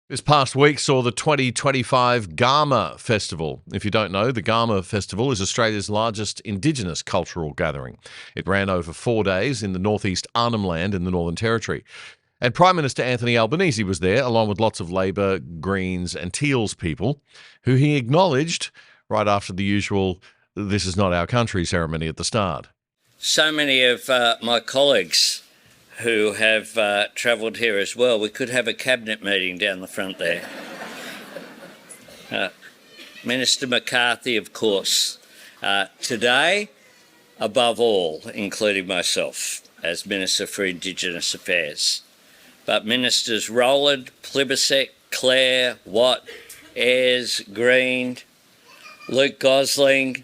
This past week saw the 2025 Garma Festival. If you don't know, the Garma Festival is Australia's largest Indigenous cultural gathering. It ran over 4 days in the northeast Arnhem Land in the Northern Territory. And Prime Minister Anthony Albanese was there, along with lots of Labor, Greens and Teals people, who he acknowledged right after the usual "This is not our country" ceremony at the start. So many of my colleagues who have travelled here as well. We could have a cabinet meeting down the front there. Minister McCarthy, of course. Today, above all, including myself as Minister for Indigenous Affairs. But Ministers Rowland, Plibersek, Clare, Watt, Ayres, Green, Luke Gosling.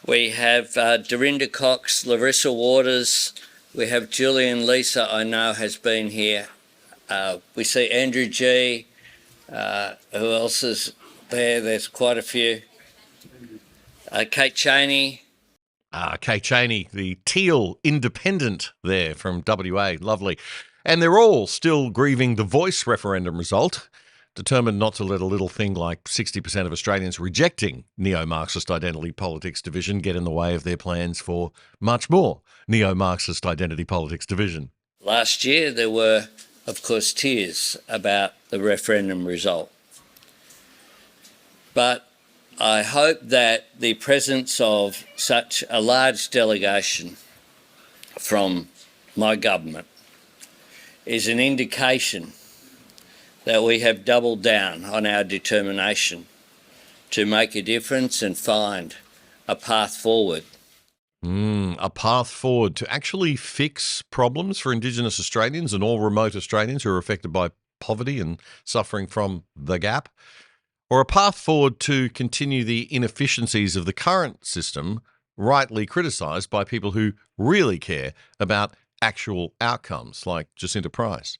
We have Dorinda Cox, Larissa Waters. We have Julian Lisa, I know, has been here. We see Andrew G. Who else is there? There's quite a few. Kate Chaney. Kate Chaney, the Teal independent there from WA. Lovely. And they're all still grieving the Voice referendum result, determined not to let a little thing like 60% of Australians rejecting neo-Marxist identity politics division get in the way of their plans for much more neo-Marxist identity politics division. Last year there were, of course, tears about the referendum result. But I hope that the presence of such a large delegation from my government is an indication that we have doubled down on our determination to make a difference and find a path forward. A path forward to actually fix problems for Indigenous Australians and all remote Australians who are affected by poverty and suffering from the gap, or a path forward to continue the inefficiencies of the current system, rightly criticised by people who really care about actual outcomes, like Jacinta Price.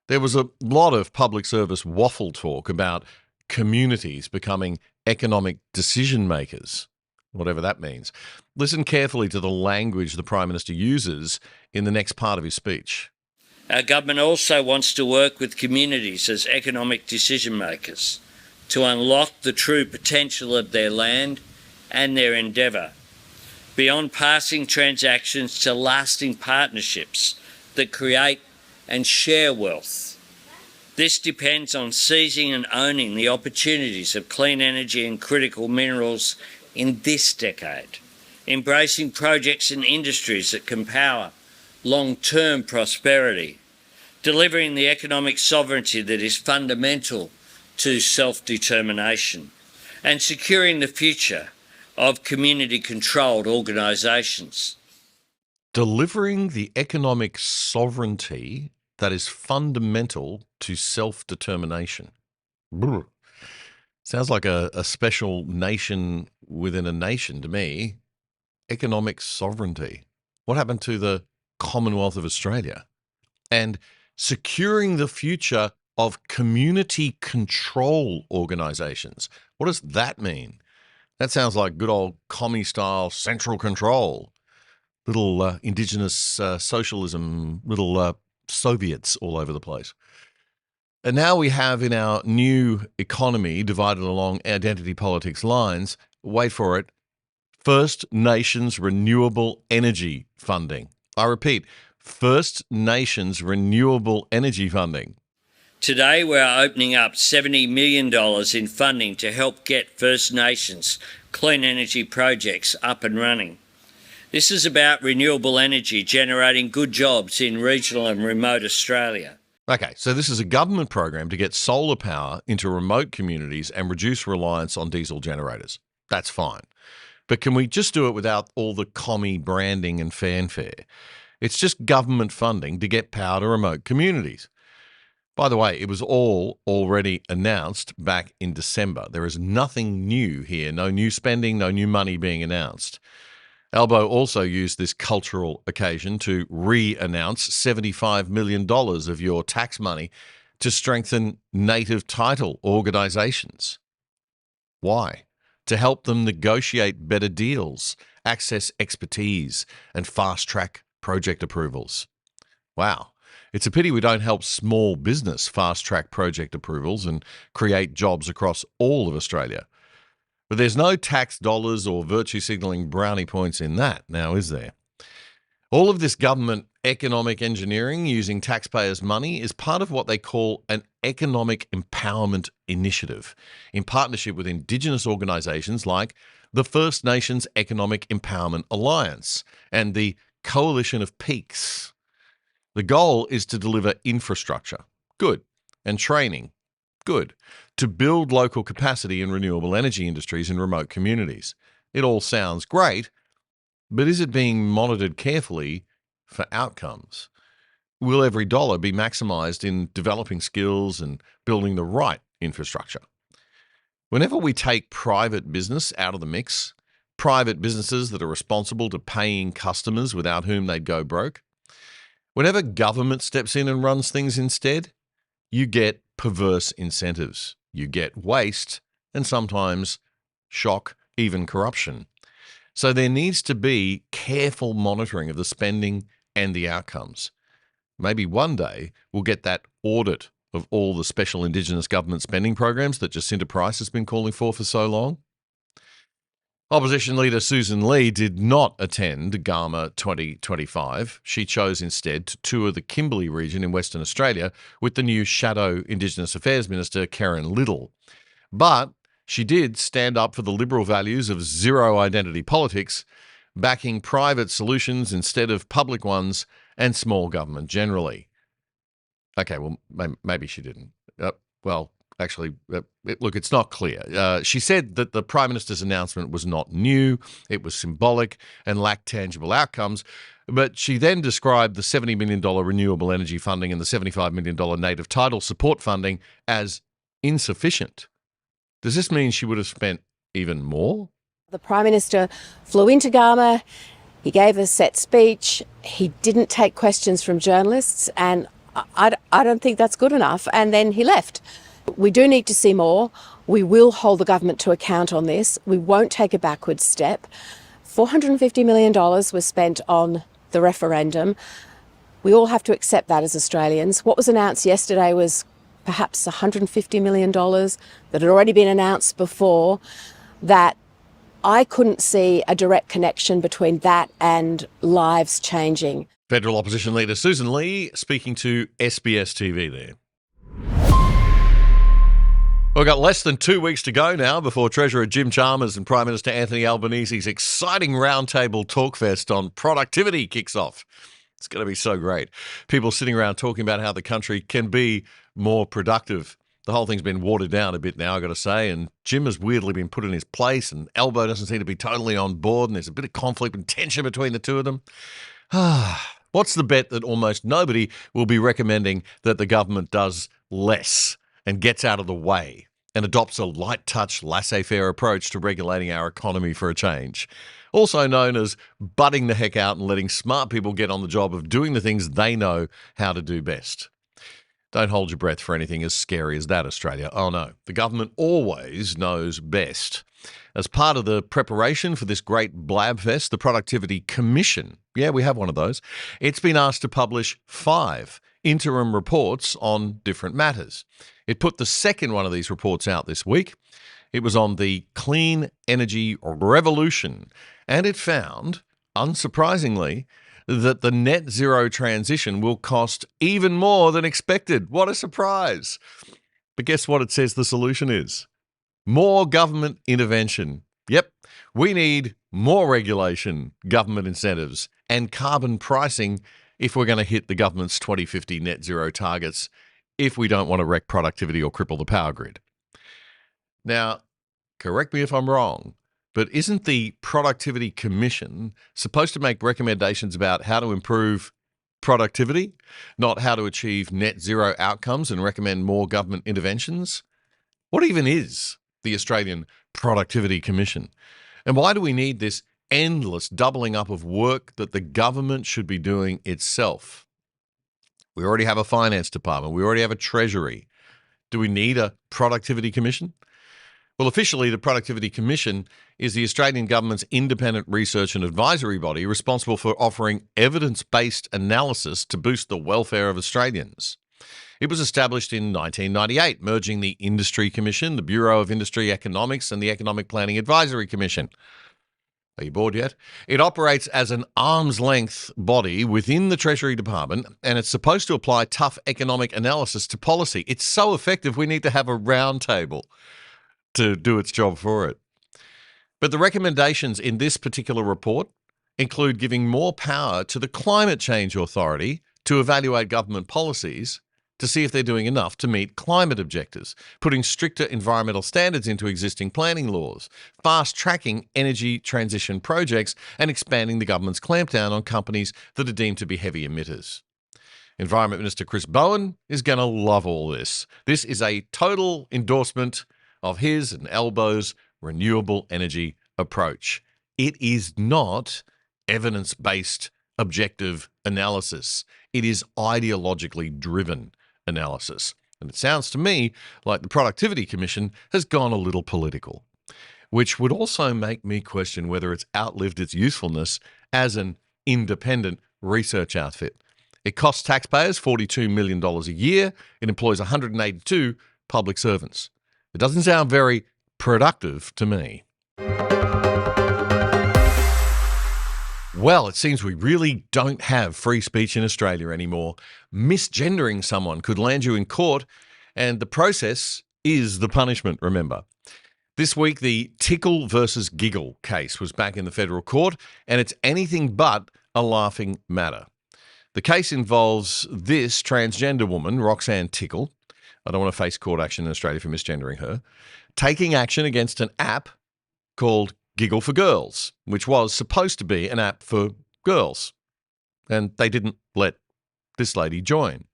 There was a lot of public service waffle talk about communities becoming economic decision makers, whatever that means. Listen carefully to the language the Prime Minister uses in the next part of his speech. Our government also wants to work with communities as economic decision makers to unlock the true potential of their land and their endeavour, beyond passing transactions to lasting partnerships that create and share wealth. This depends on seizing and owning the opportunities of clean energy and critical minerals in this decade, embracing projects and industries that can power long-term prosperity, delivering the economic sovereignty that is fundamental to self-determination, and securing the future of community-controlled organisations. Delivering the economic sovereignty that is fundamental to self-determination. Brr. Sounds like a special nation within a nation to me. Economic sovereignty. What happened to the Commonwealth of Australia? And securing the future of community control organisations. What does that mean? That sounds like good old commie-style central control. Little Indigenous socialism, little Soviets all over the place. And now we have in our new economy, divided along identity politics lines, wait for it, First Nations renewable energy funding. I repeat, First Nations renewable energy funding. Today we're opening up $70 million in funding to help get First Nations clean energy projects up and running. This is about renewable energy generating good jobs in regional and remote Australia. Okay, so this is a government program to get solar power into remote communities and reduce reliance on diesel generators. That's fine. But can we just do it without all the commie branding and fanfare? It's just government funding to get power to remote communities. By the way, it was all already announced back in December. There is nothing new here, no new spending, no new money being announced. Albo also used this cultural occasion to re-announce $75 million of your tax money to strengthen native title organisations. Why? To help them negotiate better deals, access expertise, and fast-track project approvals. Wow. It's a pity we don't help small business fast-track project approvals and create jobs across all of Australia. But there's no tax dollars or virtue signalling brownie points in that now, is there? All of this government economic engineering using taxpayers' money is part of what they call an economic empowerment initiative in partnership with Indigenous organisations like the First Nations Economic Empowerment Alliance and the Coalition of Peaks. The goal is to deliver infrastructure, good, and training, good, to build local capacity in renewable energy industries in remote communities. It all sounds great, but is it being monitored carefully for outcomes? Will every dollar be maximised in developing skills and building the right infrastructure? Whenever we take private business out of the mix, private businesses that are responsible to paying customers without whom they'd go broke, whenever government steps in and runs things instead, you get perverse incentives. You get waste and sometimes shock, even corruption. So there needs to be careful monitoring of the spending and the outcomes. Maybe one day we'll get that audit of all the special Indigenous government spending programs that Jacinta Price has been calling for so long. Opposition leader Susan Lee did not attend Garma 2025. She chose instead to tour the Kimberley region in Western Australia with the new Shadow Indigenous Affairs Minister, Karen Liddle. But she did stand up for the Liberal values of zero identity politics, backing private solutions instead of public ones and small government generally. Okay, well, maybe she didn't. Look, it's not clear. She said that the Prime Minister's announcement was not new, it was symbolic and lacked tangible outcomes, but she then described the $70 million renewable energy funding and the $75 million native title support funding as insufficient. Does this mean she would have spent even more? The Prime Minister flew into Garma, he gave a set speech, he didn't take questions from journalists, and I don't think that's good enough, and then he left. We do need to see more. We will hold the government to account on this. We won't take a backwards step. $450 million was spent on the referendum. We all have to accept that as Australians. What was announced yesterday was perhaps $150 million that had already been announced before, that I couldn't see a direct connection between that and lives changing. Federal opposition leader Susan Lee speaking to SBS TV there. We've got less than 2 weeks to go now before Treasurer Jim Chalmers and Prime Minister Anthony Albanese's exciting roundtable talkfest on productivity kicks off. It's going to be so great. People sitting around talking about how the country can be more productive. The whole thing's been watered down a bit now, I've got to say, and Jim has weirdly been put in his place, and Albo doesn't seem to be totally on board, and there's a bit of conflict and tension between the two of them. What's the bet that almost nobody will be recommending that the government does less and gets out of the way and adopts a light-touch, laissez-faire approach to regulating our economy for a change, also known as butting the heck out and letting smart people get on the job of doing the things they know how to do best? Don't hold your breath for anything as scary as that, Australia. Oh no, the government always knows best. As part of the preparation for this great blabfest, the Productivity Commission, yeah, we have one of those, it's been asked to publish 5 interim reports on different matters. It put the second one of these reports out this week. It was on the clean energy revolution, and it found, unsurprisingly, that the net zero transition will cost even more than expected. What a surprise. But guess what it says the solution is? More government intervention. Yep, we need more regulation, government incentives, and carbon pricing if we're going to hit the government's 2050 net zero targets, if we don't want to wreck productivity or cripple the power grid. Now, correct me if I'm wrong, but isn't the Productivity Commission supposed to make recommendations about how to improve productivity, not how to achieve net zero outcomes and recommend more government interventions? What even is the Australian Productivity Commission? And why do we need this endless doubling up of work that the government should be doing itself? We already have a finance department. We already have a treasury. Do we need a Productivity Commission? Well, officially, the Productivity Commission is the Australian government's independent research and advisory body responsible for offering evidence-based analysis to boost the welfare of Australians. It was established in 1998, merging the Industry Commission, the Bureau of Industry Economics, and the Economic Planning Advisory Commission. Are you bored yet? It operates as an arm's-length body within the Treasury Department, and it's supposed to apply tough economic analysis to policy. It's so effective, we need to have a roundtable to do its job for it. But the recommendations in this particular report include giving more power to the Climate Change Authority to evaluate government policies to see if they're doing enough to meet climate objectives, putting stricter environmental standards into existing planning laws, fast-tracking energy transition projects, and expanding the government's clampdown on companies that are deemed to be heavy emitters. Environment Minister Chris Bowen is going to love all this. This is a total endorsement of his and Elbow's renewable energy approach. It is not evidence-based objective analysis. It is ideologically driven analysis. And it sounds to me like the Productivity Commission has gone a little political, which would also make me question whether it's outlived its usefulness as an independent research outfit. It costs taxpayers $42 million a year. It employs 182 public servants. It doesn't sound very productive to me. Well, it seems we really don't have free speech in Australia anymore. Misgendering someone could land you in court, and the process is the punishment, remember. This week, the Tickle versus Giggle case was back in the federal court, and it's anything but a laughing matter. The case involves this transgender woman, Roxanne Tickle. I don't want to face court action in Australia for misgendering her, taking action against an app called Giggle for Girls, which was supposed to be an app for girls. And they didn't let this lady join.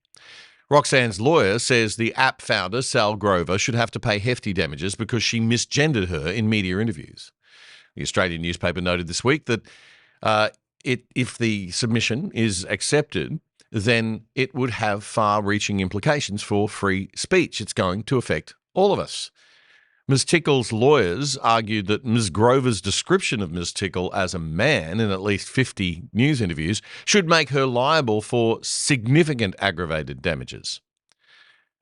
Roxanne's lawyer says the app founder, Sal Grover, should have to pay hefty damages because she misgendered her in media interviews. The Australian newspaper noted this week that if the submission is accepted, then it would have far-reaching implications for free speech. It's going to affect all of us. Ms. Tickle's lawyers argued that Ms. Grover's description of Ms. Tickle as a man in at least 50 news interviews should make her liable for significant aggravated damages.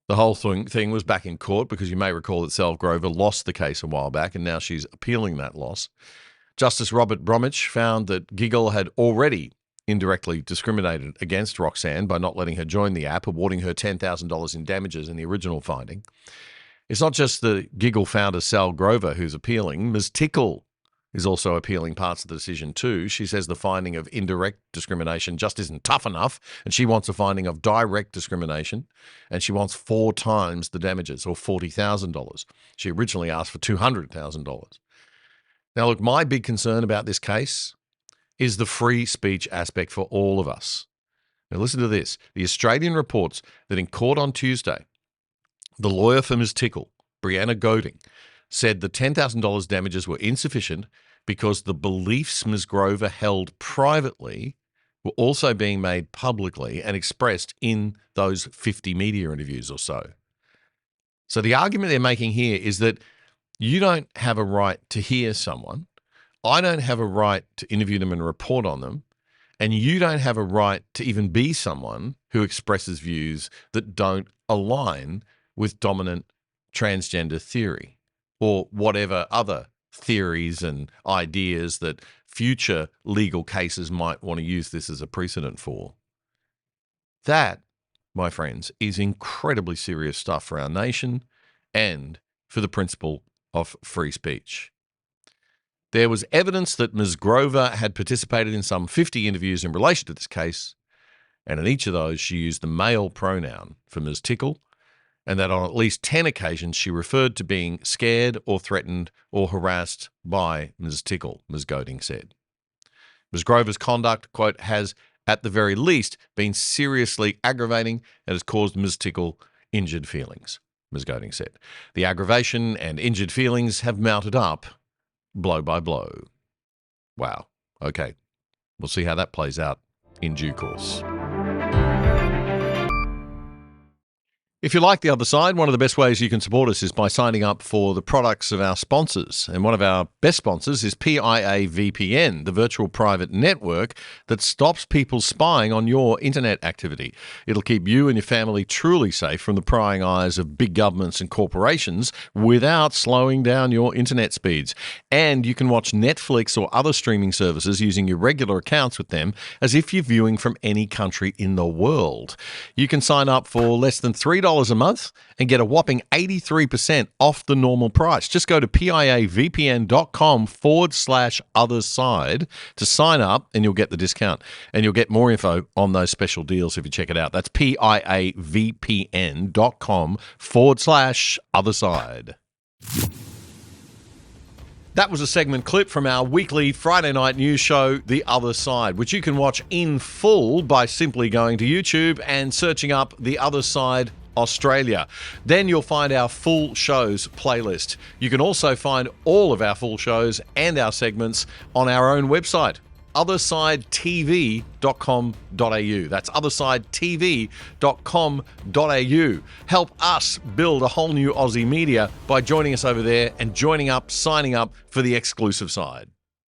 The whole thing was back in court because you may recall that Sal Grover lost the case a while back and now she's appealing that loss. Justice Robert Bromwich found that Giggle had already indirectly discriminated against Roxanne by not letting her join the app, awarding her $10,000 in damages in the original finding. It's not just the Giggle founder, Sal Grover, who's appealing. Ms. Tickle is also appealing parts of the decision too. She says the finding of indirect discrimination just isn't tough enough, and she wants a finding of direct discrimination, and she wants 4 times the damages, or $40,000. She originally asked for $200,000. Now, look, my big concern about this case is the free speech aspect for all of us. Now, listen to this. The Australian reports that in court on Tuesday, the lawyer for Ms. Tickle, Brianna Goding, said the $10,000 damages were insufficient because the beliefs Ms. Grover held privately were also being made publicly and expressed in those 50 media interviews or so. So the argument they're making here is that you don't have a right to hear someone, I don't have a right to interview them and report on them, and you don't have a right to even be someone who expresses views that don't align with dominant transgender theory or whatever other theories and ideas that future legal cases might want to use this as a precedent for. That, my friends, is incredibly serious stuff for our nation and for the principle of free speech. There was evidence that Ms. Grover had participated in some 50 interviews in relation to this case, and in each of those she used the male pronoun for Ms. Tickle, and that on at least 10 occasions she referred to being scared or threatened or harassed by Ms. Tickle, Ms. Goding said. Ms. Grover's conduct, quote, has at the very least been seriously aggravating and has caused Ms. Tickle injured feelings, Ms. Goding said. The aggravation and injured feelings have mounted up blow by blow. Wow. Okay. We'll see how that plays out in due course. If you like The Other Side, one of the best ways you can support us is by signing up for the products of our sponsors. And one of our best sponsors is PIA VPN, the virtual private network that stops people spying on your internet activity. It'll keep you and your family truly safe from the prying eyes of big governments and corporations without slowing down your internet speeds. And you can watch Netflix or other streaming services using your regular accounts with them as if you're viewing from any country in the world. You can sign up for less than $3 a month and get a whopping 83% off the normal price. Just go to piavpn.com/otherside to sign up and you'll get the discount. And you'll get more info on those special deals if you check it out. That's piavpn.com/otherside. That was a segment clip from our weekly Friday night news show, The Other Side, which you can watch in full by simply going to YouTube and searching up The Other Side Australia. Then you'll find our full shows playlist. You can also find all of our full shows and our segments on our own website, othersidetv.com.au. That's othersidetv.com.au. Help us build a whole new Aussie media by joining us over there and signing up for the exclusive side.